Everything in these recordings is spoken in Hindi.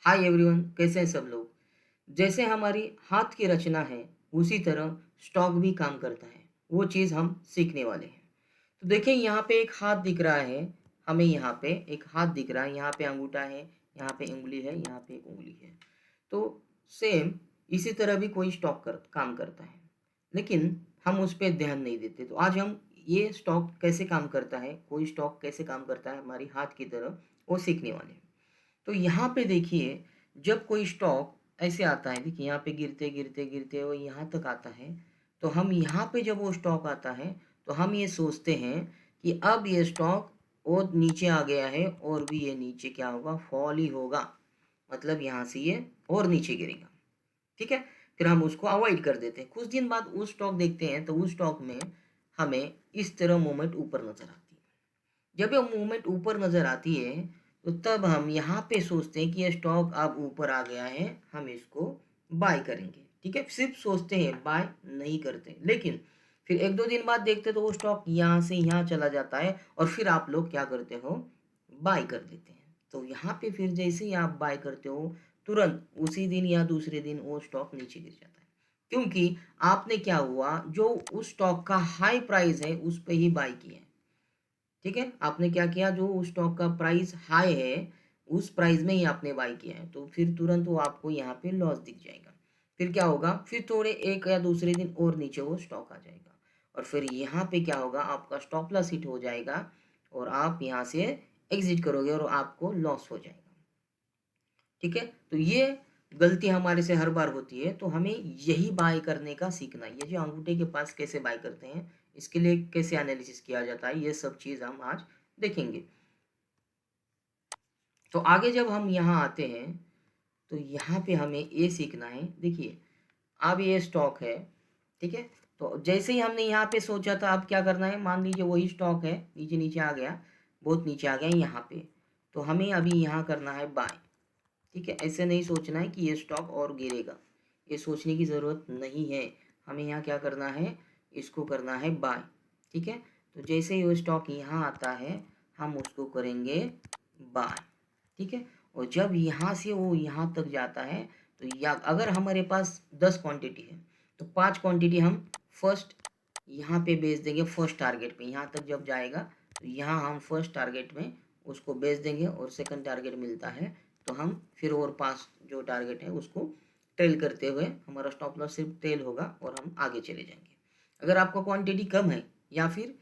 हाय एवरीवन, कैसे हैं सब लोग। जैसे हमारी हाथ की रचना है उसी तरह स्टॉक भी काम करता है। वो चीज़ हम सीखने वाले हैं। तो देखिए यहाँ पे एक हाथ दिख रहा है। हमें यहाँ पे एक हाथ दिख रहा है, यहाँ पे अंगूठा है, यहाँ पे उंगली है, यहाँ पे एक उंगली है। तो सेम इसी तरह भी कोई स्टॉक काम करता है, लेकिन हम उस पर ध्यान नहीं देते। तो आज हम ये स्टॉक कैसे काम करता है, कोई स्टॉक कैसे काम करता है हमारी हाथ की तरह, वो सीखने वाले हैं। तो यहाँ पे देखिए, जब कोई स्टॉक ऐसे आता है, देखिए यहाँ पे गिरते गिरते गिरते वो यहाँ तक आता है। तो हम यहाँ पे जब वो स्टॉक आता है तो हम ये सोचते हैं कि अब ये स्टॉक और नीचे आ गया है और भी ये नीचे क्या होगा, फॉल ही होगा। मतलब यहाँ से ये और नीचे गिरेगा। ठीक है, फिर हम उसको अवॉइड कर देते हैं। कुछ दिन बाद उस स्टॉक देखते हैं तो उस स्टॉक में हमें इस तरह मूवमेंट ऊपर नजर आती है। जब ये मूवमेंट ऊपर नज़र आती है तो तब हम यहाँ पे सोचते हैं कि ये स्टॉक अब ऊपर आ गया है, हम इसको बाय करेंगे। ठीक है, सिर्फ सोचते हैं, बाय नहीं करते। लेकिन फिर एक दो दिन बाद देखते तो वो स्टॉक यहाँ से यहाँ चला जाता है और फिर आप लोग क्या करते हो, बाय कर लेते हैं। तो यहाँ पे फिर जैसे ही आप बाय करते हो तुरंत उसी दिन या दूसरे दिन वो स्टॉक नीचे गिर जाता है, क्योंकि आपने क्या हुआ, जो उस स्टॉक का हाई प्राइस है उस पे ही बाय किया है। ठीक है, आपने क्या किया, जो उस स्टॉक का प्राइस हाई है उस प्राइस में ही आपने बाई किया है, तो फिर तुरंत वो आपको यहाँ पे लॉस दिख जाएगा। फिर क्या होगा, फिर थोड़े एक या दूसरे दिन और नीचे वो स्टॉक आ जाएगा और फिर यहाँ पे क्या होगा, आपका स्टॉप लॉस हिट हो जाएगा और आप यहाँ से एग्जिट करोगे और आपको लॉस हो जाएगा। ठीक है, तो ये गलती हमारे से हर बार होती है। तो हमें यही बाय करने का सीखना है। ये जो अंगूठे के पास कैसे बाय करते हैं, इसके लिए कैसे एनालिसिस किया जाता है, ये सब चीज़ हम आज देखेंगे। तो आगे जब हम यहाँ आते हैं तो यहाँ पे हमें ये सीखना है। देखिए, अब ये स्टॉक है। ठीक है, तो जैसे ही हमने यहाँ पे सोचा था, अब क्या करना है, मान लीजिए वही स्टॉक है, नीचे नीचे आ गया, बहुत नीचे आ गया यहाँ पे। तो हमें अभी यहाँ करना है बाय। ठीक है, ऐसे नहीं सोचना है कि ये स्टॉक और गिरेगा, ये सोचने की ज़रूरत नहीं है। हमें यहाँ क्या करना है, इसको करना है बाय। ठीक है, तो जैसे ही वो स्टॉक यहाँ आता है हम उसको करेंगे बाय। ठीक है, और जब यहाँ से वो यहाँ तक जाता है तो या अगर हमारे पास 10 क्वांटिटी है तो 5 क्वांटिटी हम फर्स्ट यहाँ पे बेच देंगे, फर्स्ट टारगेट पे। यहाँ तक जब जाएगा तो यहाँ हम फर्स्ट टारगेट में उसको बेच देंगे और सेकंड टारगेट मिलता है तो हम फिर और 5 जो टारगेट है उसको टेल करते हुए, हमारा स्टॉप लॉस सिर्फ टेल होगा और हम आगे चले जाएंगे। अगर आपका क्वांटिटी कम है या फिर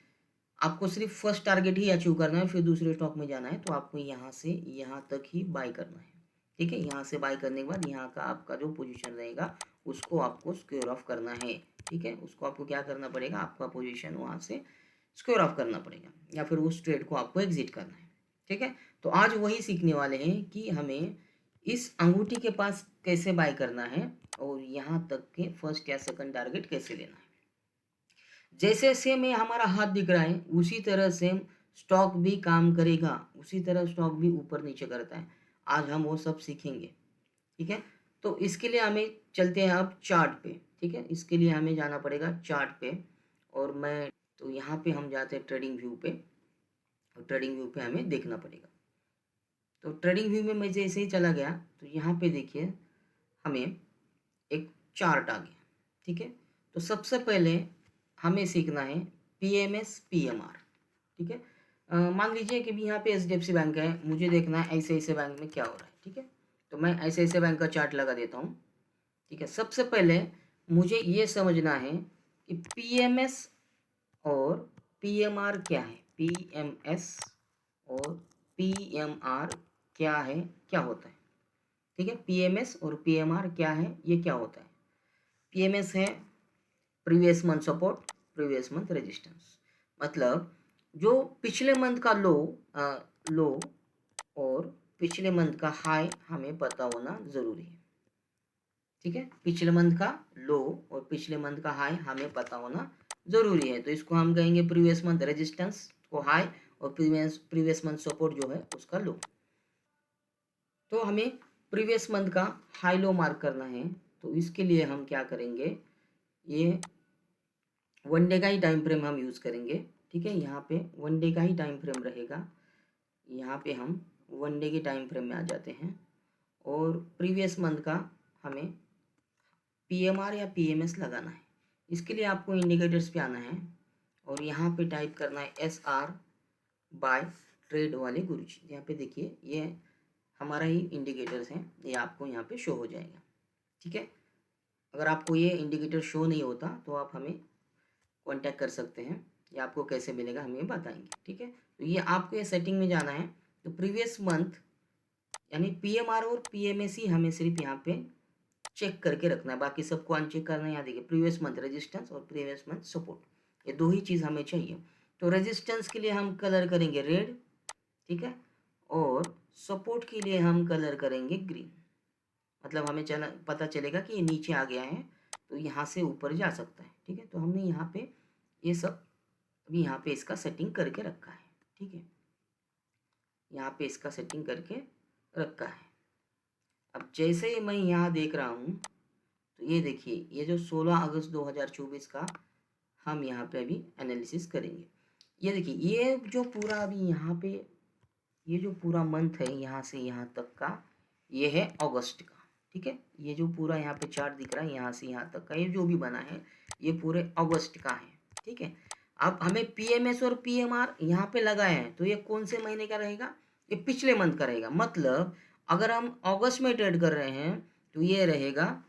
आपको सिर्फ फर्स्ट टारगेट ही अचीव करना है, फिर दूसरे स्टॉक में जाना है, तो आपको यहाँ से यहाँ तक ही बाय करना है। ठीक है, यहाँ से बाय करने के बाद यहाँ का आपका जो पोजीशन रहेगा उसको आपको स्क्वेयर ऑफ करना है। ठीक है, उसको आपको क्या करना पड़ेगा, आपका पोजीशन वहाँ से स्क्वेयर ऑफ करना पड़ेगा या फिर उस ट्रेड को आपको एग्जिट करना है। ठीक है, तो आज वही सीखने वाले हैं कि हमें इस अंगूठी के पास कैसे बाय करना है और यहाँ तक के फर्स्ट या सेकंड टारगेट कैसे लेना है। जैसे सेम ये हमारा हाथ दिख रहा है उसी तरह सेम स्टॉक भी काम करेगा, उसी तरह स्टॉक भी ऊपर नीचे करता है। आज हम वो सब सीखेंगे। ठीक है, तो इसके लिए हमें चलते हैं अब चार्ट पे। ठीक है, इसके लिए हमें जाना पड़ेगा चार्ट पे और मैं तो यहाँ पे हम जाते हैं ट्रेडिंग व्यू पे और ट्रेडिंग व्यू पे हमें देखना पड़ेगा। तो ट्रेडिंग व्यू में मैं जैसे ही चला गया तो यहाँ पे देखिए हमें एक चार्ट आ गया। ठीक है, तो सबसे पहले हमें सीखना है पीएमएस पीएमआर। ठीक है, मान लीजिए कि भी यहाँ पे एचडीएफसी बैंक है, मुझे देखना है ऐसे ऐसे बैंक में क्या हो रहा है। ठीक है, तो मैं ऐसे ऐसे बैंक का चार्ट लगा देता हूँ। ठीक है, सबसे पहले मुझे ये समझना है कि पीएमएस और पीएमआर क्या है, पीएमएस और पीएमआर क्या है, क्या होता है। ठीक है, पीएमएस और पीएमआर क्या है, ये क्या होता है। पीएमएस है previous month support, previous month resistance. मतलब जो पिछले मंथ का लो और पिछले मंथ का हाई हमें पता होना ज़रूरी है। ठीक है, पिछले मंथ का लो और पिछले मंथ का हाई हमें पता होना ज़रूरी है। तो इसको हम कहेंगे प्रीवियस मंथ रेजिस्टेंस को हाई और प्रीवियस मंथ सपोर्ट जो है उसका लो। तो हमें प्रीवियस मंथ का हाई लो मार्क करना है। तो इसके लिए हम क्या करेंगे, ये वन डे का ही टाइम फ्रेम हम यूज़ करेंगे। ठीक है, यहाँ पे वन डे का ही टाइम फ्रेम रहेगा। यहाँ पे हम वन डे के टाइम फ्रेम में आ जाते हैं और प्रीवियस मंथ का हमें पीएमआर या पीएमएस लगाना है। इसके लिए आपको इंडिकेटर्स पे आना है और यहाँ पे टाइप करना है SR बाय ट्रेड वाले गुरुजी। यहाँ पे देखिए ये हमारा ही इंडिकेटर्स हैं, ये आपको यहाँ पे शो हो जाएगा। ठीक है, अगर आपको ये इंडिकेटर शो नहीं होता तो आप हमें कांटेक्ट कर सकते हैं, ये आपको कैसे मिलेगा हम ये बताएंगे। ठीक है, तो ये आपको ये सेटिंग में जाना है। तो प्रीवियस मंथ यानी पीएमआर और पीएमएस ही हमें सिर्फ यहाँ पे चेक करके रखना है, बाकी सबको अनचेक करना है। यहाँ देखिए प्रीवियस मंथ रेजिस्टेंस और प्रीवियस मंथ सपोर्ट, ये दो ही चीज़ हमें चाहिए। तो रेजिस्टेंस के लिए हम कलर करेंगे रेड, ठीक है, और सपोर्ट के लिए हम कलर करेंगे ग्रीन। मतलब हमें पता चलेगा कि ये नीचे आ गया है तो यहाँ से ऊपर जा सकता है। ठीक है, तो हमने यहाँ पे ये सब अभी यहाँ पे इसका सेटिंग करके रखा है। ठीक है, यहाँ पे इसका सेटिंग करके रखा है। अब जैसे ही मैं यहाँ देख रहा हूँ तो ये देखिए ये जो 16 अगस्त 2024 का हम यहाँ पे अभी एनालिसिस करेंगे। ये देखिए ये जो पूरा अभी यहाँ पे ये जो पूरा मंथ है यहाँ से यहाँ तक का, ये है अगस्त का। ठीक है, ये जो पूरा यहाँ पे चार्ट दिख रहा है यहाँ से यहाँ तक का, ये जो भी बना है ये पूरे अगस्त का है। ठीक है, अब हमें पीएमएस और पीएमआर यहाँ पे लगाए हैं तो ये कौन से महीने का रहेगा, ये पिछले मंथ का रहेगा। मतलब अगर हम अगस्त में ट्रेड कर रहे हैं तो ये रहेगा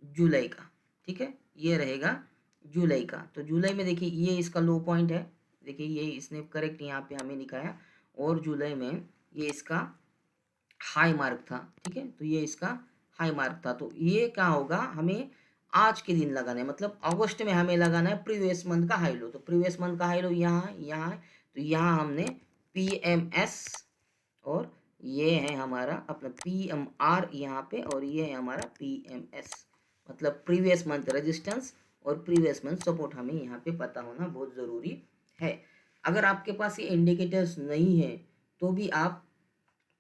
जुलाई का। ठीक है, ये रहेगा जुलाई का। तो जुलाई में देखिए ये इसका लो पॉइंट है, देखिए ये इसने करेक्ट यहाँ पे हमें दिखाया, और जुलाई में ये इसका हाई मार्क था। ठीक है, तो ये इसका हाई मार्क था। तो ये क्या होगा, हमें आज के दिन लगाना है, मतलब अगस्त में हमें लगाना है प्रीवियस मंथ का हाई लो। तो प्रीवियस मंथ का हाई लो यहाँ यहाँ है, तो यहाँ हमने पीएमएस और ये है हमारा अपना पीएमआर यहाँ पे, और ये है हमारा पीएमएस। मतलब प्रीवियस मंथ रेजिस्टेंस और प्रीवियस मंथ सपोर्ट हमें यहाँ पे पता होना बहुत ज़रूरी है। अगर आपके पास ये इंडिकेटर्स नहीं है तो भी आप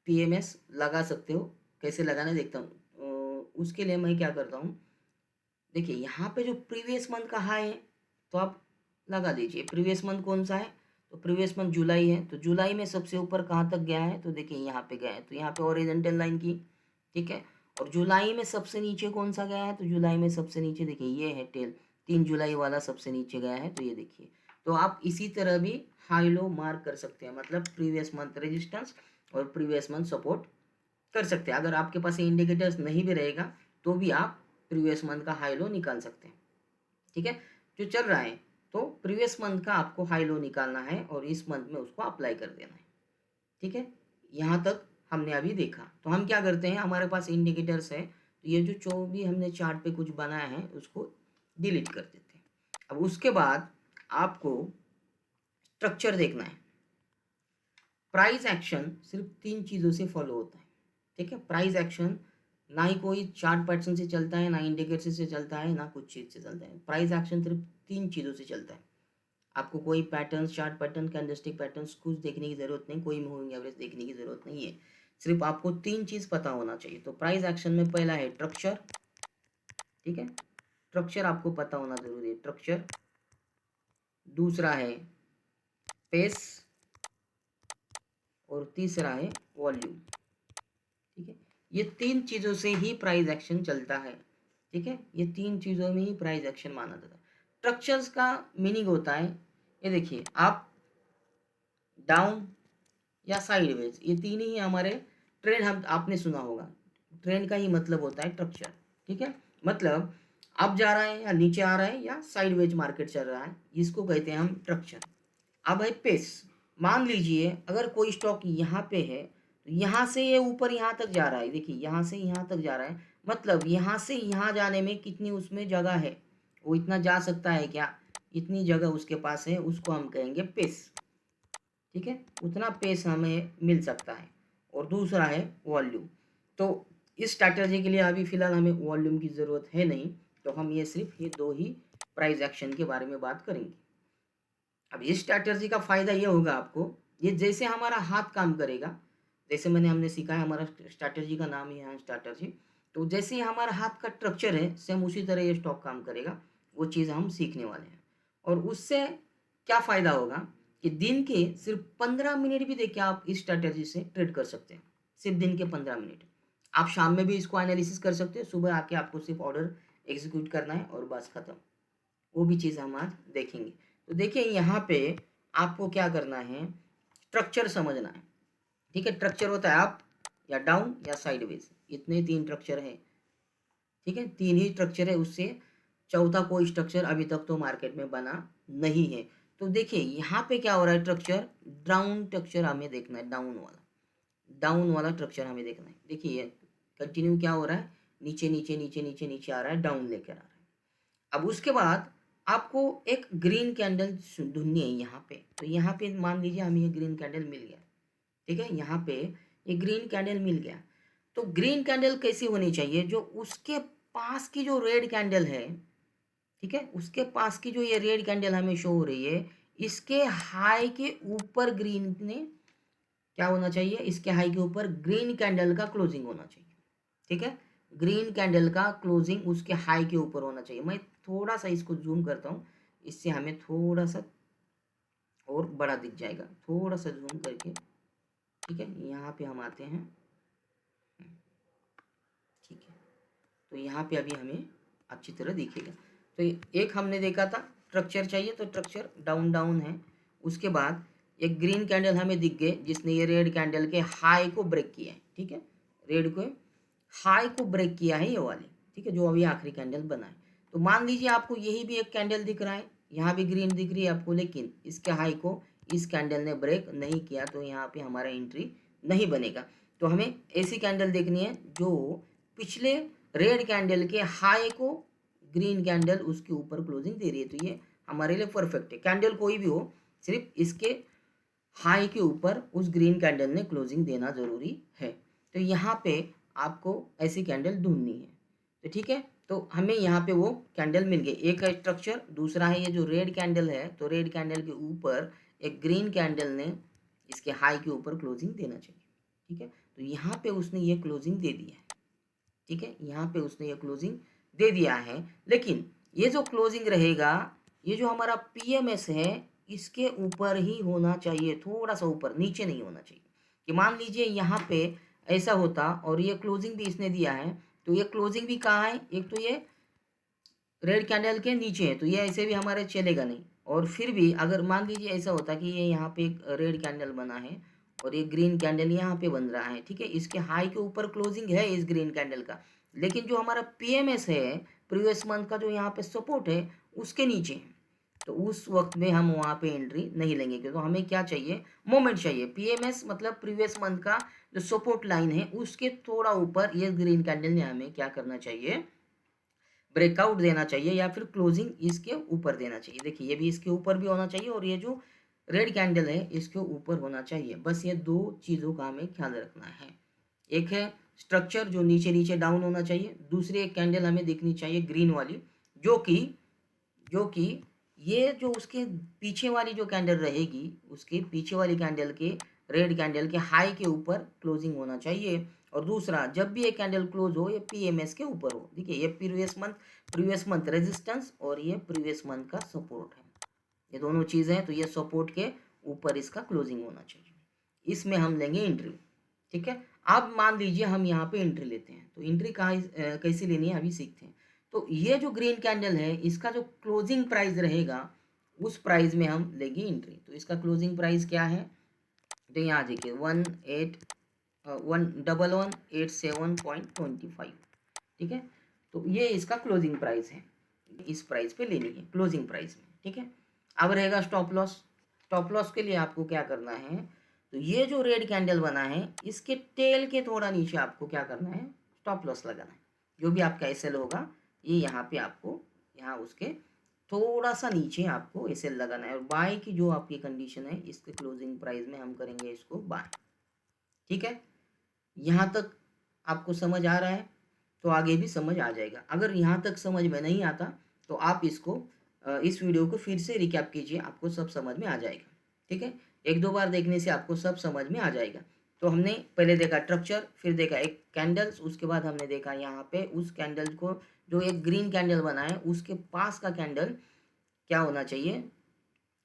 पीएमएस लगा सकते हो। कैसे लगाना देखता हूँ। उसके लिए मैं क्या करता हूँ, देखिए यहाँ पे जो प्रीवियस मंथ का हाई है तो आप लगा दीजिए। प्रीवियस मंथ कौन सा है, तो प्रीवियस मंथ जुलाई है, तो जुलाई में सबसे ऊपर कहाँ तक गया है, तो देखिए यहाँ पे गया है, तो यहाँ पे हॉरिजॉन्टल लाइन की। ठीक है, और जुलाई में सबसे नीचे कौन सा गया है, तो जुलाई में सबसे नीचे देखिए ये है टेल, 3 जुलाई वाला सबसे नीचे गया है, तो ये देखिए। तो आप इसी तरह भी हाई लो मार्क कर सकते हैं, मतलब प्रीवियस मंथ रेजिस्टेंस और प्रीवियस मंथ सपोर्ट कर सकते हैं। अगर आपके पास ये इंडिकेटर्स नहीं भी रहेगा तो भी आप प्रीवियस मंथ का हाई लो निकाल सकते हैं। ठीक है, जो चल रहा है तो प्रीवियस मंथ का आपको हाई लो निकालना है और इस मंथ में उसको अप्लाई कर देना है। ठीक है, यहाँ तक हमने अभी देखा। तो हम क्या करते हैं, हमारे पास इंडिकेटर्स है तो ये जो भी हमने चार्ट पे कुछ बनाया है उसको डिलीट कर देते हैं। अब उसके बाद आपको स्ट्रक्चर देखना है। प्राइस एक्शन सिर्फ 3 चीज़ों से फॉलो होता है। ठीक है, प्राइस एक्शन ना ही कोई चार्ट पैटर्न से चलता है, ना इंडिकेटर से चलता है, ना कुछ चीज़ से चलता है। प्राइस एक्शन सिर्फ 3 चीज़ों से चलता है। आपको कोई pattern, chart pattern, candlestick patterns कुछ देखने की ज़रूरत नहीं, कोई मूविंग एवरेज देखने की ज़रूरत नहीं है। सिर्फ आपको 3 चीज़ पता होना चाहिए। तो प्राइस एक्शन में पहला है स्ट्रक्चर। ठीक है, स्ट्रक्चर आपको पता होना ज़रूरी है, स्ट्रक्चर। दूसरा है पेस और तीसरा है वॉल्यूम। ठीक है, ये 3 चीज़ों से ही प्राइस एक्शन चलता है। ठीक है, ये 3 चीज़ों में ही प्राइस एक्शन माना जाता है। स्ट्रक्चर्स का मीनिंग होता है, ये देखिए आप डाउन या साइडवेज, ये तीन ही हमारे ट्रेंड, हम आपने सुना होगा ट्रेंड का ही मतलब होता है स्ट्रक्चर। ठीक है, मतलब अप जा रहा है या नीचे आ रहा है या साइडवेज मार्केट चल रहा है, इसको कहते हैं हम स्ट्रक्चर। अब है पेस। मान लीजिए अगर कोई स्टॉक यहाँ पे है तो यहाँ से ये ऊपर यहाँ तक जा रहा है, देखिए यहाँ से यहाँ तक जा रहा है, मतलब यहाँ से यहाँ जाने में कितनी उसमें जगह है, वो इतना जा सकता है क्या, इतनी जगह उसके पास है, उसको हम कहेंगे पेस। ठीक है, उतना पेस हमें मिल सकता है। और दूसरा है वॉल्यूम। तो इस स्ट्रैटेजी के लिए अभी फ़िलहाल हमें वॉल्यूम की ज़रूरत है नहीं, तो हम ये सिर्फ ये दो ही प्राइस एक्शन के बारे में बात करेंगे। अब इस स्ट्रैटेजी का फ़ायदा ये होगा आपको, ये जैसे हमारा हाथ काम करेगा, जैसे हमने सीखा है, हमारा स्ट्रैटेजी का नाम ही है स्ट्रैटेजी। तो जैसे ही हमारा हाथ का स्ट्रक्चर है सेम उसी तरह ये स्टॉक काम करेगा, वो चीज़ हम सीखने वाले हैं। और उससे क्या फ़ायदा होगा कि दिन के सिर्फ 15 मिनट भी देखिए आप इस स्ट्रैटेजी से ट्रेड कर सकते हैं, सिर्फ दिन के 15 मिनट। आप शाम में भी इसको एनालिसिस कर सकते हो, सुबह आके आपको सिर्फ ऑर्डर एग्जीक्यूट करना है और बस खत्म। वो भी चीज़ हम आज देखेंगे। तो देखिए यहाँ पे आपको क्या करना है, स्ट्रक्चर समझना है। ठीक है, स्ट्रक्चर होता है अप या डाउन या साइडवेज, इतने 3 स्ट्रक्चर है। ठीक है, 3 ही स्ट्रक्चर है, उससे चौथा कोई स्ट्रक्चर अभी तक तो मार्केट में बना नहीं है। तो देखिए यहाँ पे क्या हो रहा है, स्ट्रक्चर डाउन स्ट्रक्चर हमें देखना है, डाउन वाला स्ट्रक्चर हमें देखना है। देखिए ये कंटिन्यू क्या हो रहा है, नीचे नीचे नीचे नीचे नीचे आ रहा है, डाउन लेकर आ रहा है। अब उसके बाद आपको एक ग्रीन कैंडल ढूंढनी है यहाँ पे। तो यहाँ पे मान लीजिए हमें ये ग्रीन कैंडल मिल गया। ठीक है, यहाँ पे ये ग्रीन कैंडल मिल गया। तो ग्रीन कैंडल कैसी होनी चाहिए, जो उसके पास की जो रेड कैंडल है, ठीक है, उसके पास की जो ये रेड कैंडल हमें शो हो रही है, इसके हाई के ऊपर ग्रीन ने क्या होना चाहिए, इसके हाई के ऊपर ग्रीन कैंडल का क्लोजिंग होना चाहिए। ठीक है, ग्रीन कैंडल का क्लोजिंग उसके हाई के ऊपर होना चाहिए। मैं थोड़ा सा इसको जूम करता हूँ, इससे हमें थोड़ा सा और बड़ा दिख जाएगा, थोड़ा सा जूम करके। ठीक है, यहाँ पे हम आते हैं। ठीक है, तो यहाँ पे अभी हमें अच्छी तरह दिखेगा। तो एक हमने देखा था स्ट्रक्चर चाहिए, तो स्ट्रक्चर डाउन डाउन है। उसके बाद एक ग्रीन कैंडल हमें दिख गए, जिसने ये रेड कैंडल के हाई को ब्रेक किया है। ठीक है, रेड को हाई को ब्रेक किया है ये वाली। ठीक है, जो अभी आखिरी कैंडल बना है। तो मान लीजिए आपको यही भी एक कैंडल दिख रहा है, यहाँ भी ग्रीन दिख रही है आपको, लेकिन इसके हाई को इस कैंडल ने ब्रेक नहीं किया, तो यहाँ पे हमारा एंट्री नहीं बनेगा। तो हमें ऐसी कैंडल देखनी है जो पिछले रेड कैंडल के हाई को ग्रीन कैंडल उसके ऊपर क्लोजिंग दे रही है। तो ये हमारे लिए परफेक्ट है। कैंडल कोई भी हो, सिर्फ इसके हाई के ऊपर उस ग्रीन कैंडल ने क्लोजिंग देना जरूरी है। तो यहाँ पे आपको ऐसी कैंडल ढूंढनी है। तो ठीक है, तो हमें यहाँ पे वो कैंडल मिल गई। एक है स्ट्रक्चर, दूसरा है ये जो रेड कैंडल है, तो रेड कैंडल के ऊपर एक ग्रीन कैंडल ने इसके हाई के ऊपर क्लोजिंग देना चाहिए। ठीक है, तो यहाँ पे उसने ये क्लोजिंग दे दिया है। ठीक है, यहाँ पे उसने ये क्लोजिंग दे दिया है, लेकिन ये जो क्लोजिंग रहेगा, ये जो हमारा पीएमएस है, इसके ऊपर ही होना चाहिए, थोड़ा सा ऊपर, नीचे नहीं होना चाहिए। कि मान लीजिए यहाँ पे ऐसा होता और ये क्लोजिंग भी इसने दिया है, तो ये क्लोजिंग भी कहाँ है, एक तो ये रेड कैंडल के नीचे है, तो ये ऐसे भी हमारे चलेगा नहीं। और फिर भी अगर मान लीजिए ऐसा होता कि ये यहाँ पे एक रेड कैंडल बना है और ये ग्रीन कैंडल यहाँ पे बन रहा है। ठीक है, इसके हाई के ऊपर क्लोजिंग है इस ग्रीन कैंडल का, लेकिन जो हमारा पीएमएस है, प्रीवियस मंथ का जो यहाँ पे सपोर्ट है, उसके नीचे है। तो उस वक्त में हम वहाँ पे एंट्री नहीं लेंगे, क्योंकि तो हमें क्या चाहिए, मोमेंट चाहिए। पीएमएस मतलब प्रीवियस मंथ का जो सपोर्ट लाइन है, उसके थोड़ा ऊपर ये ग्रीन कैंडल ने हमें क्या करना चाहिए, ब्रेकआउट देना चाहिए, या फिर क्लोजिंग इसके ऊपर देना चाहिए। देखिए ये भी इसके ऊपर भी होना चाहिए और ये जो रेड कैंडल है इसके ऊपर होना चाहिए। बस ये दो चीज़ों का हमें ख्याल रखना है। एक है स्ट्रक्चर जो नीचे नीचे डाउन होना चाहिए, दूसरी एक कैंडल हमें देखनी चाहिए ग्रीन वाली, जो कि ये जो उसके पीछे वाली जो कैंडल रहेगी, उसके पीछे वाली कैंडल के रेड कैंडल के हाई के ऊपर क्लोजिंग होना चाहिए। और दूसरा, जब भी ये कैंडल क्लोज हो, ये पीएमएस के ऊपर हो। देखिए ये प्रीवियस मंथ रेजिस्टेंस और ये प्रीवियस मंथ का सपोर्ट है, ये दोनों चीज़ें हैं। तो ये सपोर्ट के ऊपर इसका क्लोजिंग होना चाहिए, इसमें हम लेंगे एंट्री। ठीक है, अब मान लीजिए हम यहाँ पे एंट्री लेते हैं, तो एंट्री कहाँ कैसे लेनी है अभी सीखते हैं। तो ये जो ग्रीन कैंडल है, इसका जो क्लोजिंग प्राइस रहेगा, उस प्राइस में हम लेंगे एंट्री। तो इसका क्लोजिंग प्राइस क्या है, तो यहाँ देखिए 1187.25। ठीक है, तो ये इसका क्लोजिंग प्राइस है, इस प्राइस पे लेनी है, क्लोजिंग प्राइस में। ठीक है, अब रहेगा स्टॉप लॉस। स्टॉप लॉस के लिए आपको क्या करना है, तो ये जो रेड कैंडल बना है, इसके टेल के थोड़ा नीचे आपको क्या करना है, स्टॉप लॉस लगाना है। जो भी आपका एसएल होगा, ये यहाँ पे आपको, यहाँ उसके थोड़ा सा नीचे आपको एसएल लगाना है। और बाय की जो आपकी कंडीशन है, इसके क्लोजिंग प्राइस में हम करेंगे इसको बाय। ठीक है, यहाँ तक आपको समझ आ रहा है, तो आगे भी समझ आ जाएगा। अगर यहाँ तक समझ में नहीं आता, तो आप इसको इस वीडियो को फिर से रिकैप कीजिए, आपको सब समझ में आ जाएगा। ठीक है, एक दो बार देखने से आपको सब समझ में आ जाएगा। तो हमने पहले देखा स्ट्रक्चर, फिर देखा एक कैंडल्स, उसके बाद हमने देखा यहाँ पे उस कैंडल को, जो एक ग्रीन कैंडल बना है, उसके पास का कैंडल क्या होना चाहिए,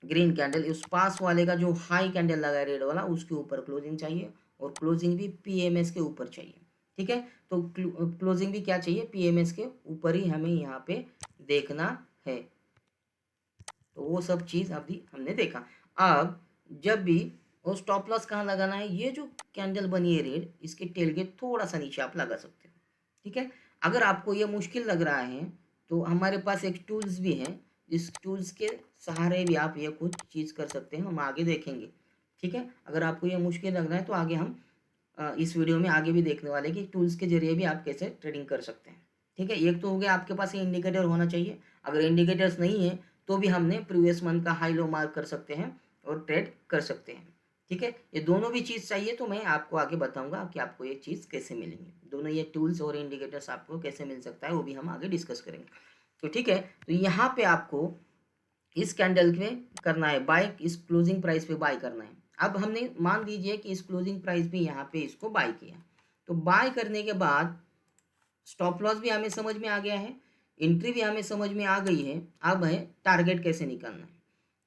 ग्रीन कैंडल, उस पास वाले का जो हाई कैंडल लगा है रेड वाला, उसके ऊपर क्लोजिंग चाहिए, और क्लोजिंग भी पीएमएस के ऊपर चाहिए। ठीक है। तो क्लोजिंग भी क्या चाहिए, पीएमएस के ऊपर ही हमें यहाँ पे देखना है। तो वो सब चीज़ अभी हमने देखा। अब जब भी वो स्टॉप लॉस कहाँ लगाना है, ये जो कैंडल बनी है रेड, इसके टेल के थोड़ा सा नीचे आप लगा सकते हो। ठीक है। अगर आपको ये मुश्किल लग रहा है तो हमारे पास एक टूल्स भी है, जिस टूल्स के सहारे भी आप ये कुछ चीज़ कर सकते हैं, हम आगे देखेंगे। ठीक है। अगर आपको ये मुश्किल लग रहा है तो आगे हम इस वीडियो में आगे भी देखने वाले कि टूल्स के जरिए भी आप कैसे ट्रेडिंग कर सकते हैं। ठीक है। एक तो हो गया आपके पास ये इंडिकेटर होना चाहिए। अगर इंडिकेटर्स नहीं है तो भी हमने प्रीवियस मंथ का हाई लो मार्क कर सकते हैं और ट्रेड कर सकते हैं। ठीक है। ये दोनों भी चीज़ चाहिए तो मैं आपको आगे बताऊंगा कि आपको ये चीज़ कैसे मिलेंगे, दोनों ये टूल्स और इंडिकेटर्स आपको कैसे मिल सकता है वो भी हम आगे डिस्कस करेंगे। तो ठीक है। तो यहाँ पे आपको इस कैंडल में करना है बाय, इस क्लोजिंग प्राइस पे बाय करना है। अब हमने मान लीजिए कि इस क्लोजिंग प्राइस पे यहाँ पे इसको बाय किया, तो बाय करने के बाद स्टॉप लॉस भी हमें समझ में आ गया है, एंट्री भी हमें समझ में आ गई है। अब है टारगेट कैसे निकालना है।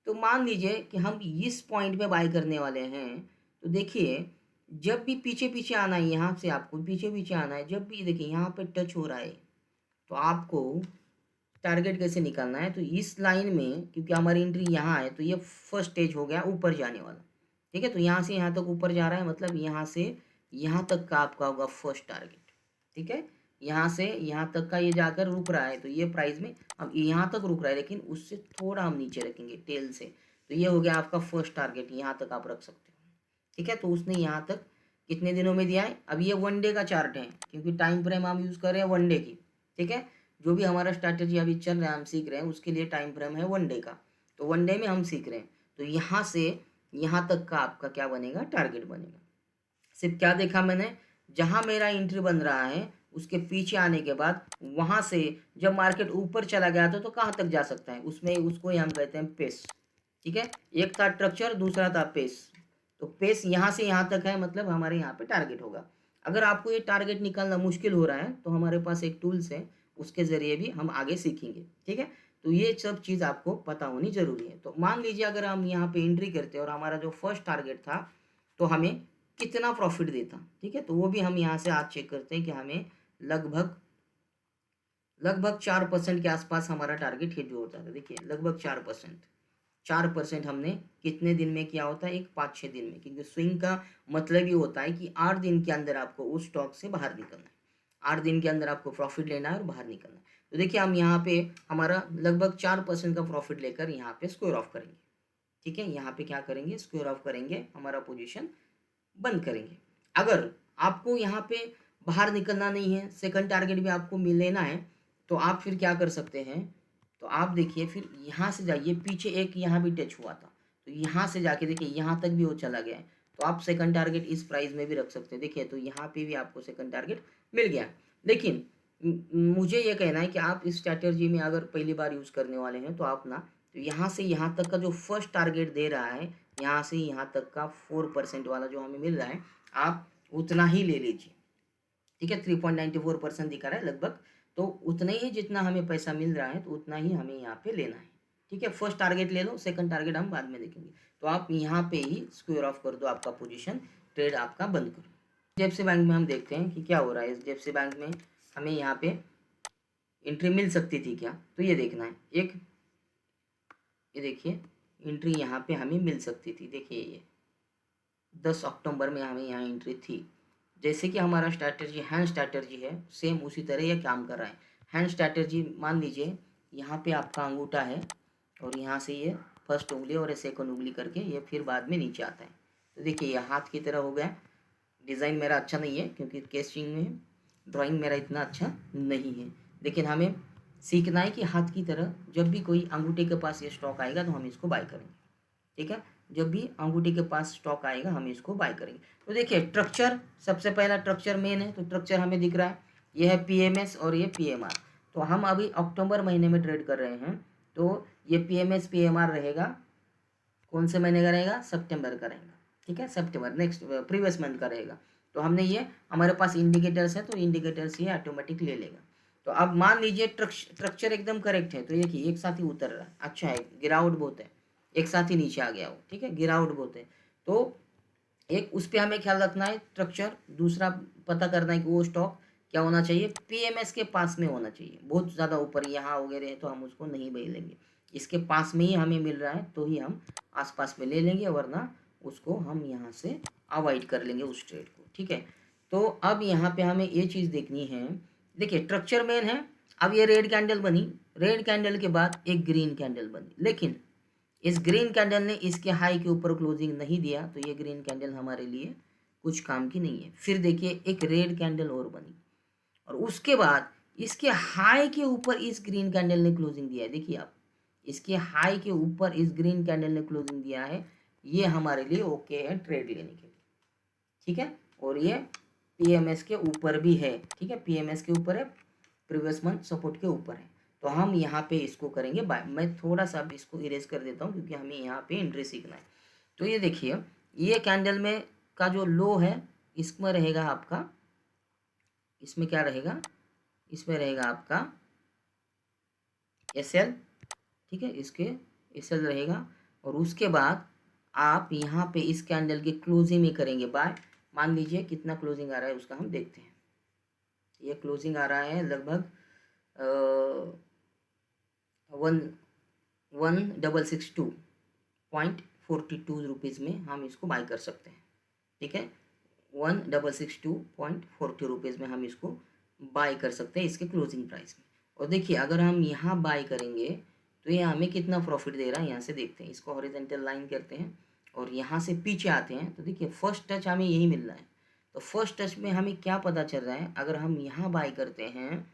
तो मान लीजिए कि हम इस पॉइंट पे बाय करने वाले हैं, तो देखिए जब भी पीछे पीछे आना है, यहाँ से आपको पीछे पीछे आना है, जब भी देखिए यहाँ पे टच हो रहा है तो आपको टारगेट कैसे निकालना है। तो इस लाइन में क्योंकि हमारी एंट्री यहाँ है तो ये फर्स्ट स्टेज हो गया ऊपर जाने वाला। ठीक है। तो यहाँ से यहाँ तक ऊपर जा रहा है, मतलब यहाँ से यहाँ तक का आपका होगा फर्स्ट टारगेट। ठीक है। यहाँ से यहाँ तक का ये जाकर रुक रहा है, तो ये प्राइस में अब यहाँ तक रुक रहा है, लेकिन उससे थोड़ा हम नीचे रखेंगे टेल से, तो ये हो गया आपका फर्स्ट टारगेट, यहाँ तक आप रख सकते हो। ठीक है। तो उसने यहाँ तक कितने दिनों में दिया है, अब ये वन डे का चार्ट है क्योंकि टाइम फ्रेम हम यूज़ कर रहे हैं वन डे की। ठीक है। जो भी हमारा स्ट्रैटेजी अभी चल रहा है, हम सीख रहे हैं, उसके लिए टाइम फ्रेम है वन डे का, तो वन डे में हम सीख रहे हैं। तो यहाँ से यहाँ तक का आपका क्या बनेगा, टारगेट बनेगा। सिर्फ क्या देखा मैंने, जहाँ मेरा एंट्री बन रहा है उसके पीछे आने के बाद वहाँ से जब मार्केट ऊपर चला गया तो कहाँ तक जा सकता है, उसमें उसको ही हम कहते हैं पेस। ठीक है। एक था स्ट्रक्चर, दूसरा था पेस। तो पेस यहाँ से यहाँ तक है, मतलब हमारे यहाँ पे टारगेट होगा। अगर आपको ये टारगेट निकालना मुश्किल हो रहा है तो हमारे पास एक टूल्स है, उसके ज़रिए भी हम आगे सीखेंगे। ठीक है। तो ये सब चीज़ आपको पता होनी ज़रूरी है। तो मान लीजिए अगर हम यहाँ पे एंट्री करते हैं और हमारा जो फर्स्ट टारगेट था तो हमें कितना प्रॉफिट देता। ठीक है। तो वो भी हम यहाँ से आज चेक करते हैं कि हमें लगभग लगभग 4% के आसपास हमारा टारगेट हिट होता है। देखिए लगभग 4%, 4% हमने कितने दिन में किया होता है, एक 5-6 दिन में, क्योंकि स्विंग का मतलब ये होता है कि 8 दिन के अंदर आपको उस स्टॉक से बाहर निकलना है, 8 दिन के अंदर आपको प्रॉफिट लेना है और बाहर निकलना है। तो देखिए हम यहाँ पे हमारा लगभग 4% का प्रॉफिट लेकर यहाँ पे स्क्वायर ऑफ करेंगे। ठीक है। यहाँ पे क्या करेंगे, स्क्वायर ऑफ करेंगे, हमारा पोजीशन बंद करेंगे। अगर आपको यहाँ पे बाहर निकलना नहीं है, सेकंड टारगेट भी आपको मिल लेना है, तो आप फिर क्या कर सकते हैं, तो आप देखिए फिर यहाँ से जाइए, पीछे एक यहाँ भी टच हुआ था तो यहाँ से जाके देखिए यहाँ तक भी वो चला गया है, तो आप सेकंड टारगेट इस प्राइस में भी रख सकते हैं। देखिए तो यहाँ पे भी आपको सेकंड टारगेट मिल गया। लेकिन मुझे ये कहना है कि आप इस स्ट्रैटेजी में अगर पहली बार यूज़ करने वाले हैं तो आप ना, तो यहाँ से यहाँ तक का जो फर्स्ट टारगेट दे रहा है, यहाँ से यहाँ तक का 4% वाला जो हमें मिल रहा है, आप उतना ही ले लीजिए। ठीक है। 3.94% दिखा रहा है लगभग, तो उतना ही जितना हमें पैसा मिल रहा है तो उतना ही हमें यहाँ पे लेना है। ठीक है। फर्स्ट टारगेट ले लो, सेकंड टारगेट हम बाद में देखेंगे। तो आप यहाँ पे ही स्क्वायर ऑफ कर दो आपका पोजीशन, ट्रेड आपका बंद करो। एचडीएफसी बैंक में हम देखते हैं कि क्या हो रहा है। एचडीएफसी बैंक में हमें यहाँ पे एंट्री मिल सकती थी क्या, तो ये देखना है। एक ये देखिए एंट्री यहाँ पे हमें मिल सकती थी। देखिए ये 10 अक्टूबर में हमें यहाँ एंट्री थी। जैसे कि हमारा स्ट्रैटेजी हैंड स्ट्रैटेजी है, सेम उसी तरह ये काम कर रहा है। हैंड स्ट्रैटेजी मान लीजिए यहाँ पे आपका अंगूठा है और यहाँ से ये फर्स्ट उंगली और सेकंड उंगली करके ये फिर बाद में नीचे आता है। तो देखिए ये हाथ की तरह हो गया। डिज़ाइन मेरा अच्छा नहीं है क्योंकि केस्टिंग में ड्राइंग मेरा इतना अच्छा नहीं है, लेकिन हमें सीखना है कि हाथ की तरह जब भी कोई अंगूठे के पास ये स्टॉक आएगा तो हम इसको बाय करेंगे। ठीक है। जब भी अंगूठी के पास स्टॉक आएगा हम इसको बाय करेंगे। तो देखिए स्ट्रक्चर, सबसे पहला स्ट्रक्चर मेन है, तो स्ट्रक्चर हमें दिख रहा है, ये है पीएमएस और ये पीएमआर। तो हम अभी अक्टूबर महीने में ट्रेड कर रहे हैं, तो ये पीएमएस पीएमआर रहेगा, कौन से महीने का रहेगा, सितंबर का रहेगा। ठीक है। सितंबर नेक्स्ट प्रीवियस मंथ का रहेगा। तो हमने ये हमारे पास इंडिकेटर्स है तो इंडिकेटर्स ये ऑटोमेटिक ले लेगा। तो अब मान लीजिए स्ट्रक्चर एकदम करेक्ट है, तो देखिए एक साथ ही उतर रहा है, अच्छा है, गिरावट बहुत है, एक साथ ही नीचे आ गया वो। ठीक है। गिरावट बहुत है, तो एक उस पे हमें ख्याल रखना है स्ट्रक्चर, दूसरा पता करना है कि वो स्टॉक क्या होना चाहिए, पीएमएस के पास में होना चाहिए। बहुत ज़्यादा ऊपर यहाँ वगैरह है तो हम उसको नहीं ले लेंगे, इसके पास में ही हमें मिल रहा है तो ही हम आसपास में ले लेंगे, वरना उसको हम यहाँ से अवॉइड कर लेंगे उस ट्रेड को, ठीक है। तो अब यहाँ पे हमें ये चीज़ देखनी है, देखिए स्ट्रक्चर मेन है। अब ये रेड कैंडल बनी, रेड कैंडल के बाद एक ग्रीन कैंडल बनी, लेकिन इस ग्रीन कैंडल ने इसके हाई के ऊपर क्लोजिंग नहीं दिया, तो ये ग्रीन कैंडल हमारे लिए कुछ काम की नहीं है। फिर देखिए एक रेड कैंडल और बनी, और उसके बाद इसके हाई के ऊपर इस ग्रीन कैंडल ने क्लोजिंग दिया है। देखिए आप, इसके हाई के ऊपर इस ग्रीन कैंडल ने क्लोजिंग दिया है, ये हमारे लिए ओके है ट्रेड लेने के लिए, ठीक है। और ये पीएमएस के ऊपर भी है, ठीक है, पीएमएस के ऊपर है, प्रीवियस मंथ सपोर्ट के ऊपर है, तो हम यहाँ पे इसको करेंगे बाय। मैं थोड़ा सा अब इसको इरेज कर देता हूँ क्योंकि हमें यहाँ पे एंट्री सीखना है। तो ये देखिए, ये कैंडल में का जो लो है इसमें रहेगा आपका, इसमें क्या रहेगा, इसमें रहेगा आपका एसएल, ठीक है, इसके एसएल रहेगा। और उसके बाद आप यहाँ पे इस कैंडल के क्लोजिंग में करेंगे बाय। मान लीजिए कितना क्लोजिंग आ रहा है उसका हम देखते हैं। ये क्लोजिंग आ रहा है लगभग 1662.42 में हम इसको बाय कर सकते हैं, ठीक है। 1662.40 में हम इसको बाय कर सकते हैं इसके क्लोजिंग प्राइस में। और देखिए अगर हम यहाँ बाय करेंगे तो ये हमें कितना प्रॉफिट दे रहा है, यहाँ से देखते हैं। इसको हॉरिजॉन्टल लाइन करते हैं और यहाँ से पीछे आते हैं, तो देखिए फर्स्ट टच हमें यही मिल रहा है। तो फर्स्ट टच में हमें क्या पता चल रहा है, अगर हम यहाँ बाय करते हैं,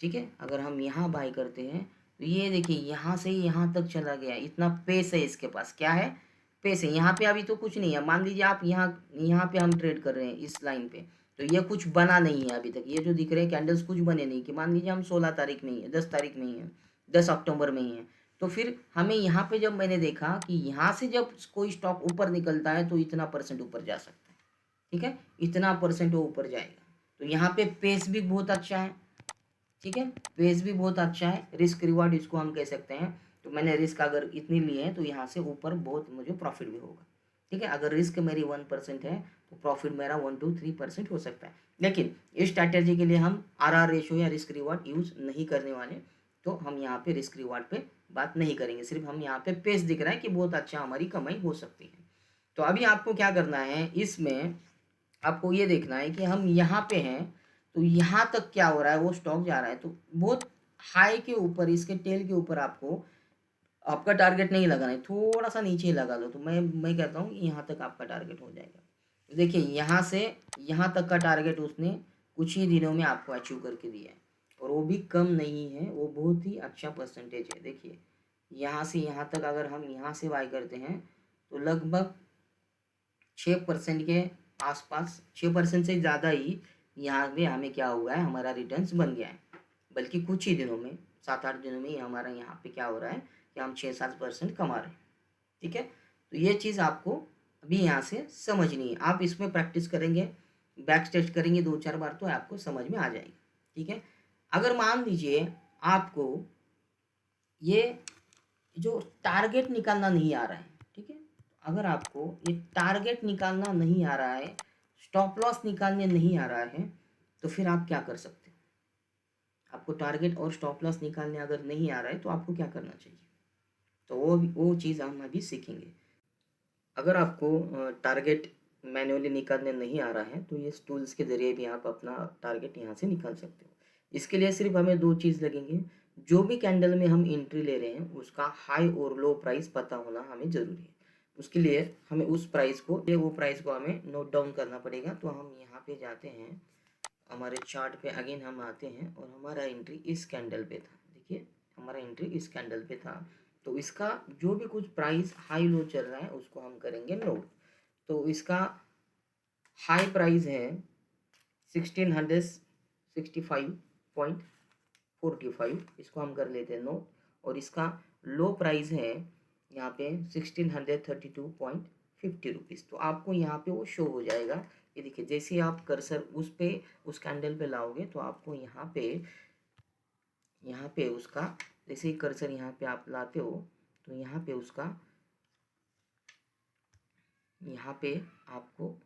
ठीक है, अगर हम यहाँ बाय करते हैं तो ये देखिए यहाँ से यहाँ तक चला गया, इतना पेस है इसके पास, क्या है, पेस है। यहाँ पे अभी तो कुछ नहीं है, मान लीजिए आप यहाँ यहाँ पे हम ट्रेड कर रहे हैं इस लाइन पे, तो ये कुछ बना नहीं है अभी तक। ये जो दिख रहे हैं कैंडल्स कुछ बने नहीं, कि मान लीजिए हम 16 तारीख में ही है, 10 तारीख में ही है, 10 अक्टूबर में ही है, तो फिर हमें यहाँ पे जब मैंने देखा कि यहाँ से जब कोई स्टॉक ऊपर निकलता है तो इतना परसेंट ऊपर जा सकता है, ठीक है, इतना परसेंट वो ऊपर जाएगा। तो यहाँ पे पेस भी बहुत अच्छा है, ठीक है, पेस भी बहुत अच्छा है, रिस्क रिवार्ड इसको हम कह सकते हैं। तो मैंने रिस्क अगर इतनी ली है तो यहाँ से ऊपर बहुत मुझे प्रॉफिट भी होगा, ठीक है। अगर रिस्क मेरी 1% है तो प्रॉफिट मेरा 1 to 3% हो सकता है। लेकिन इस स्ट्रैटेजी के लिए हम RR रेशो या रिस्क रिवार्ड यूज़ नहीं करने वाले, तो हम यहाँ पे रिस्क रिवार्ड पे बात नहीं करेंगे। सिर्फ हम यहाँ पे पेस दिख रहा है कि बहुत अच्छा हमारी कमाई हो सकती है। तो अभी आपको क्या करना है, इसमें आपको ये देखना है कि हम यहाँ पे हैं तो यहाँ तक क्या हो रहा है, वो स्टॉक जा रहा है तो बहुत हाई के ऊपर, इसके टेल के ऊपर आपको आपका टारगेट नहीं लगाना है, थोड़ा सा नीचे लगा दो। तो मैं कहता हूँ कि यहाँ तक आपका टारगेट हो जाएगा। देखिए यहाँ से यहाँ तक का टारगेट उसने कुछ ही दिनों में आपको अचीव करके दिया है, और वो भी कम नहीं है, वो बहुत ही अच्छा परसेंटेज है। देखिए यहाँ से यहाँ तक अगर हम यहाँ से बाय करते हैं तो लगभग 6% के आसपास, 6% से ज़्यादा ही यहाँ पे हमें क्या हुआ है, हमारा रिटर्न्स बन गया है। बल्कि कुछ ही दिनों में, 7-8 दिनों में ही हमारा यहाँ पे क्या हो रहा है कि हम 6-7% कमा रहे हैं, ठीक है। तो ये चीज़ आपको अभी यहाँ से समझनी है। आप इसमें प्रैक्टिस करेंगे, बैक टेस्ट करेंगे 2-4 बार तो आपको समझ में आ जाएगा, ठीक है। अगर मान लीजिए आपको ये जो टारगेट निकालना नहीं आ रहा है, ठीक है, अगर आपको ये टारगेट निकालना नहीं आ रहा है, स्टॉप लॉस निकालने नहीं आ रहा है, तो फिर आप क्या कर सकते हो। आपको टारगेट और स्टॉप लॉस निकालने अगर नहीं आ रहा है तो आपको क्या करना चाहिए, तो वो चीज़ हम अभी सीखेंगे। अगर आपको टारगेट मैन्युअली निकालने नहीं आ रहा है तो ये टूल्स के ज़रिए भी आप अपना टारगेट यहाँ से निकाल सकते हो। इसके लिए सिर्फ हमें 2 चीज़ लगेंगे, जो भी कैंडल में हम एंट्री ले रहे हैं उसका हाई और लो प्राइस पता होना हमें ज़रूरी है। उसके लिए हमें उस प्राइस को, वो प्राइस को हमें नोट डाउन करना पड़ेगा। तो हम यहाँ पे जाते हैं, हमारे चार्ट पे अगेन हम आते हैं और हमारा एंट्री इस कैंडल पे था। देखिए हमारा एंट्री इस कैंडल पे था, तो इसका जो भी कुछ प्राइस हाई लो चल रहा है उसको हम करेंगे नोट। तो इसका हाई प्राइस है 1665.45, इसको हम कर लेते हैं नोट। और इसका लो प्राइस है यहाँ पे 1632.50 रुपीज़। तो आपको यहाँ पे वो शो हो जाएगा। ये देखिए जैसे ही आप कर्सर उस कैंडल पे लाओगे तो आपको यहाँ पे उसका, जैसे ही कर्सर यहाँ पे आप लाते हो तो यहाँ पे उसका यहाँ पे आपको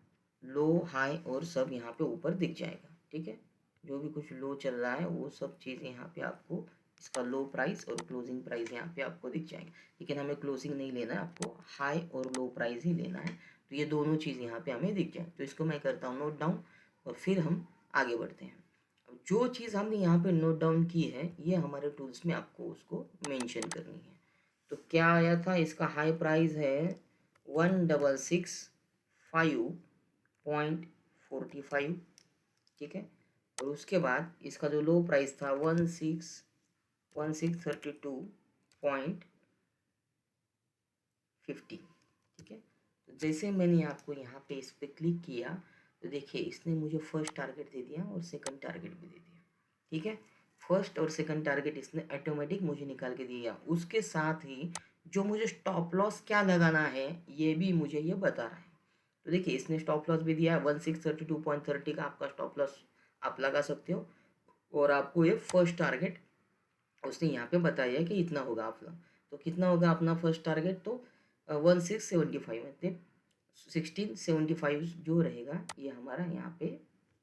लो, हाई और सब यहाँ पे ऊपर दिख जाएगा। ठीक है, जो भी कुछ लो चल रहा है वो सब चीज़ यहाँ पे आपको, इसका लो प्राइस और क्लोजिंग प्राइस यहाँ पे आपको दिख जाएगा। लेकिन हमें क्लोजिंग नहीं लेना है, आपको हाई और लो प्राइस ही लेना है। तो ये दोनों चीज़ यहाँ पे हमें दिख जाए, तो इसको मैं करता हूँ नोट डाउन और फिर हम आगे बढ़ते हैं। अब जो चीज़ हमने यहाँ पे नोट डाउन की है ये हमारे टूल्स में आपको उसको मेंशन करनी है। तो क्या आया था, इसका हाई प्राइस है 1,665.45। ठीक है, और उसके बाद इसका जो लो प्राइस था 1632.50। ठीक है, तो जैसे मैंने आपको यहाँ पे इस पर क्लिक किया तो देखिए इसने मुझे फर्स्ट टारगेट दे दिया और सेकंड टारगेट भी दे दिया। ठीक है, फर्स्ट और सेकंड टारगेट इसने ऑटोमेटिक मुझे निकाल के दिया, उसके साथ ही जो मुझे स्टॉप लॉस क्या लगाना है ये भी मुझे ये बता रहा है। तो देखिए इसने स्टॉप लॉस भी दिया है 1632.30 का आपका स्टॉप लॉस आप लगा सकते हो, और आपको ये फर्स्ट टारगेट उसने यहाँ पे बताया कि इतना होगा आपका। तो कितना होगा अपना फर्स्ट टारगेट, तो 1675 मतलब 1675 जो रहेगा ये हमारा यहाँ पे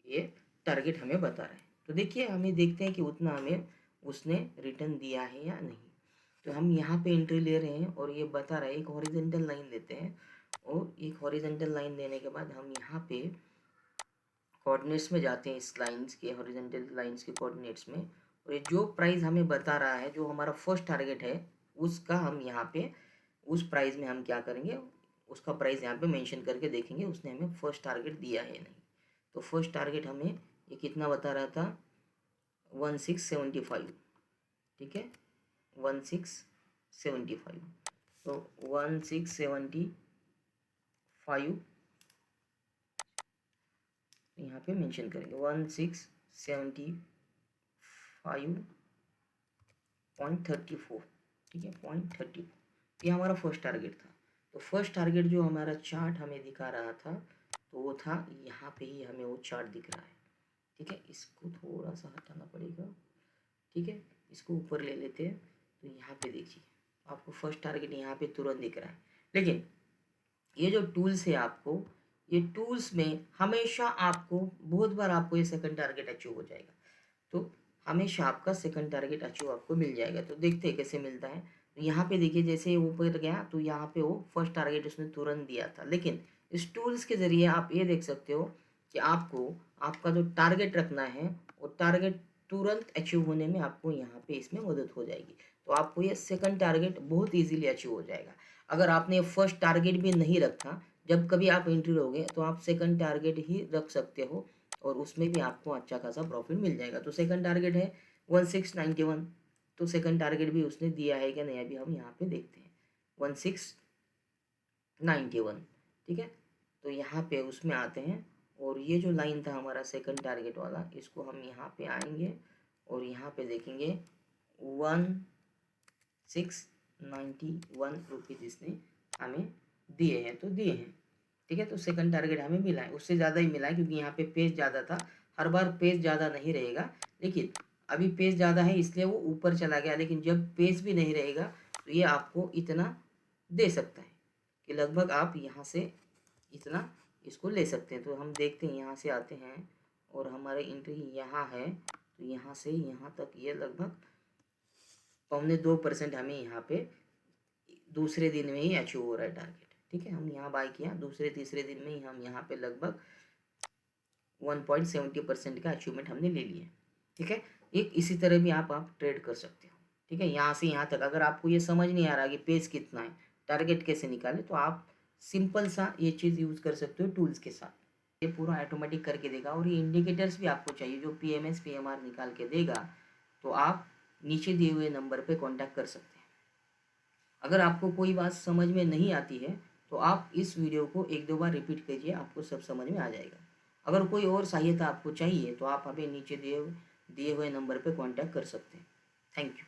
ये टारगेट हमें बता रहा है। तो देखिए हमें देखते हैं कि उतना हमें उसने रिटर्न दिया है या नहीं। तो हम यहाँ पे एंट्री ले रहे हैं और ये बता रहा है, एक हॉरिजेंटल लाइन लेते हैं और एक हॉरिजेंटल लाइन लेने के बाद हम यहाँ पे कोऑर्डिनेट्स में जाते हैं, इस लाइंस के हॉरिजॉन्टल लाइंस के कोऑर्डिनेट्स में, और ये जो प्राइस हमें बता रहा है जो हमारा फर्स्ट टारगेट है उसका हम यहाँ पे उस प्राइस में हम क्या करेंगे, उसका प्राइस यहाँ पे मेंशन करके देखेंगे उसने हमें फर्स्ट टारगेट दिया है नहीं। तो फर्स्ट टारगेट हमें ये कितना बता रहा था 1675। ठीक है, 1675, तो 1675 यहाँ पे मेंशन करेंगे 1675.34। ठीक है, 0.34 ये हमारा फर्स्ट टारगेट था। तो फर्स्ट टारगेट जो हमारा चार्ट हमें दिखा रहा था तो वो था यहाँ पे ही हमें वो चार्ट दिख रहा है। ठीक है, इसको थोड़ा सा हटाना पड़ेगा। ठीक है, इसको ऊपर ले लेते हैं। तो यहाँ पे देखिए आपको फर्स्ट टारगेट यहाँ पे तुरंत दिख रहा है, लेकिन ये जो टूल्स है आपको, ये टूल्स में हमेशा आपको बहुत बार आपको ये सेकंड टारगेट अचीव हो जाएगा। तो हमेशा आपका सेकंड टारगेट अचीव आपको मिल जाएगा। तो देखते हैं कैसे मिलता है। तो यहाँ पे देखिए जैसे ऊपर गया तो यहाँ पे वो फर्स्ट टारगेट उसने तुरंत दिया था, लेकिन इस टूल्स के ज़रिए आप ये देख सकते हो कि आपको आपका जो टारगेट रखना है वो टारगेट तुरंत अचीव होने में आपको यहाँ पे इसमें मदद हो जाएगी। तो आपको ये सेकंड टारगेट बहुत ईजिली अचीव हो जाएगा। अगर आपने फर्स्ट टारगेट भी नहीं रखा, जब कभी आप एंट्री लोगे तो आप सेकंड टारगेट ही रख सकते हो और उसमें भी आपको अच्छा खासा प्रॉफिट मिल जाएगा। तो सेकंड टारगेट है 1691, तो सेकंड टारगेट भी उसने दिया है क्या नहीं अभी हम यहाँ पे देखते हैं 1691। ठीक है, तो यहाँ पे उसमें आते हैं और ये जो लाइन था हमारा सेकंड टारगेट वाला इसको हम यहाँ पे आएंगे और यहाँ पे देखेंगे 1691 रुपीज़ इसने हमें दिए हैं, तो दिए हैं। ठीक है, तो सेकंड टारगेट हमें मिला है, उससे ज़्यादा ही मिला है क्योंकि यहाँ पे पेज ज़्यादा था। हर बार पेज ज़्यादा नहीं रहेगा, लेकिन अभी पेज ज़्यादा है इसलिए वो ऊपर चला गया, लेकिन जब पेज भी नहीं रहेगा तो ये आपको इतना दे सकता है कि लगभग आप यहाँ से इतना इसको ले सकते हैं। तो हम देखते हैं, यहाँ से आते हैं और हमारे एंट्री यहाँ है, तो यहाँ से यहाँ तक ये लगभग 2.25% हमें यहाँ पे दूसरे दिन में ही अचीव हो रहा है टारगेट। ठीक है, हम यहाँ बाय किया, दूसरे तीसरे दिन में ही हम यहाँ पे लगभग 1.70% का अचीवमेंट हमने ले लिया। ठीक है, एक इसी तरह भी आप ट्रेड कर सकते हो। ठीक है, यहाँ से यहाँ तक अगर आपको ये समझ नहीं आ रहा कि पेज कितना है, टारगेट कैसे निकाले, तो आप सिंपल सा ये चीज़ यूज़ कर सकते हो टूल्स के साथ। ये पूरा ऑटोमेटिक करके देगा और ये इंडिकेटर्स भी आपको चाहिए जो PMS PMR निकाल के देगा, तो आप नीचे दिए हुए नंबर पे कांटेक्ट कर सकते हैं। अगर आपको कोई बात समझ में नहीं आती है तो आप इस वीडियो को एक दो बार रिपीट कीजिए, आपको सब समझ में आ जाएगा। अगर कोई और सहायता आपको चाहिए तो आप हमें नीचे दिए हुए नंबर पर कांटेक्ट कर सकते हैं। Thank you.